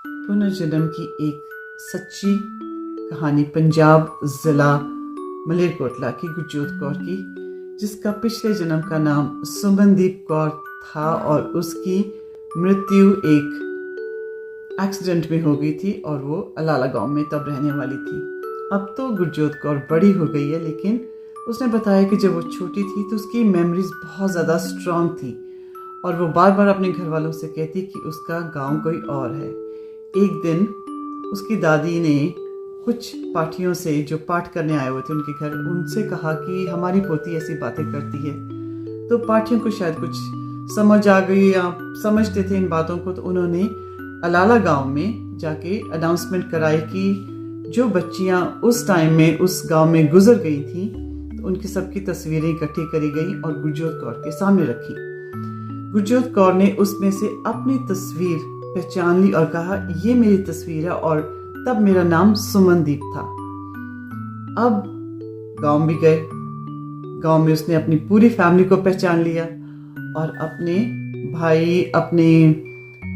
पुनर्जन्म की एक सच्ची कहानी पंजाब ज़िला मलेरकोटला की गुरजोत कौर की, जिसका पिछले जन्म का नाम सुमनदीप कौर था और उसकी मृत्यु एक एक्सीडेंट में हो गई थी और वो अलाला गांव में तब रहने वाली थी। अब तो गुरजोत कौर बड़ी हो गई है, लेकिन उसने बताया कि जब वो छोटी थी तो उसकी मेमोरीज बहुत ज़्यादा स्ट्रांग थी और वो बार बार अपने घर वालों से कहती कि उसका गांव कोई और है। एक दिन उसकी दादी ने कुछ पाठियों से जो पाठ करने आए हुए थे उनके घर, उनसे कहा कि हमारी पोती ऐसी बातें करती है। तो पाठियों को शायद कुछ समझ आ गई या समझते थे इन बातों को, तो उन्होंने अलाला गांव में जाके अनाउंसमेंट कराई कि जो बच्चियां उस टाइम में उस गांव में गुजर गई थी तो उनकी सबकी तस्वीरें इकट्ठी करी गई और गुरजोत कौर के सामने रखी। गुरजोत कौर ने उसमें से अपनी तस्वीर पहचान ली और कहा, ये मेरी तस्वीर है, और तब मेरा नाम सुमनदीप था। अब गांव भी गए, गांव में उसने अपनी पूरी फैमिली को पहचान लिया और अपने भाई, अपने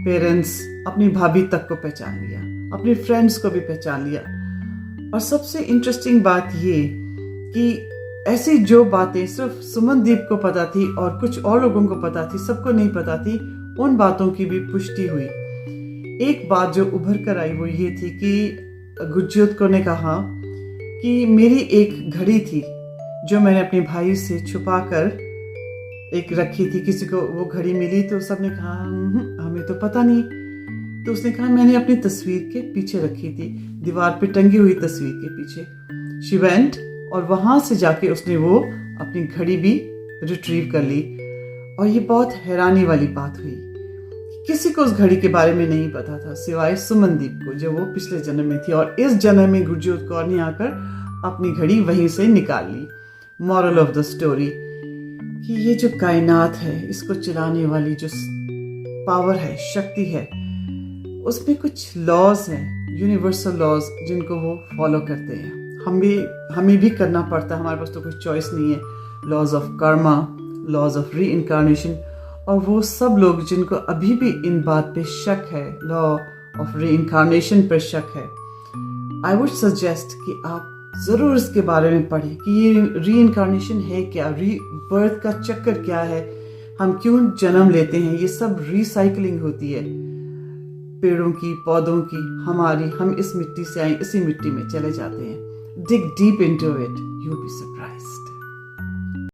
पेरेंट्स, अपनी भाभी तक को पहचान लिया, अपने फ्रेंड्स को भी पहचान लिया। और सबसे इंटरेस्टिंग बात ये कि ऐसी जो बातें सिर्फ सुमनदीप को पता थी और कुछ और लोगों को पता थी, सबको नहीं पता थी, उन बातों की भी पुष्टि हुई। एक बात जो उभर कर आई वो ये थी कि गुरजोत कौर ने कहा कि मेरी एक घड़ी थी जो मैंने अपने भाई से छुपा कर एक रखी थी। किसी को वो घड़ी मिली तो सबने कहा हमें तो पता नहीं। तो उसने कहा मैंने अपनी तस्वीर के पीछे रखी थी, दीवार पे टंगी हुई तस्वीर के पीछे। शी वेंट और वहां से जाके उसने वो अपनी घड़ी भी रिट्रीव कर ली। और ये बहुत हैरानी वाली बात हुई, किसी को उस घड़ी के बारे में नहीं पता था सिवाय सुमनदीप को, जो वो पिछले जन्म में थी। और इस जन्म में गुरजोत कौर ने आकर अपनी घड़ी वहीं से निकाल ली। मॉरल ऑफ द स्टोरी कि ये जो कायनात है, इसको चलाने वाली जो पावर है, शक्ति है, उसमें कुछ लॉज हैं, यूनिवर्सल लॉज, जिनको वो फॉलो करते हैं। हमें भी करना पड़ता है, हमारे पास तो कोई चॉइस नहीं है। Laws of karma, laws of reincarnation. और वो सब लोग जिनको अभी भी इन बात पे शक है, लॉ ऑफ री इनकारनेशन पर शक है, आई वुड सजेस्ट कि आप ज़रूर इसके बारे में पढ़ें कि ये री इनकारनेशन है क्या, री बर्थ का चक्कर क्या है, हम क्यों जन्म लेते हैं। ये सब रिसाइकलिंग होती है, पेड़ों की, पौधों की, हमारी। हम इस मिट्टी से आए, इसी मिट्टी में चले जाते हैं। Dig deep into it, you'll be surprised.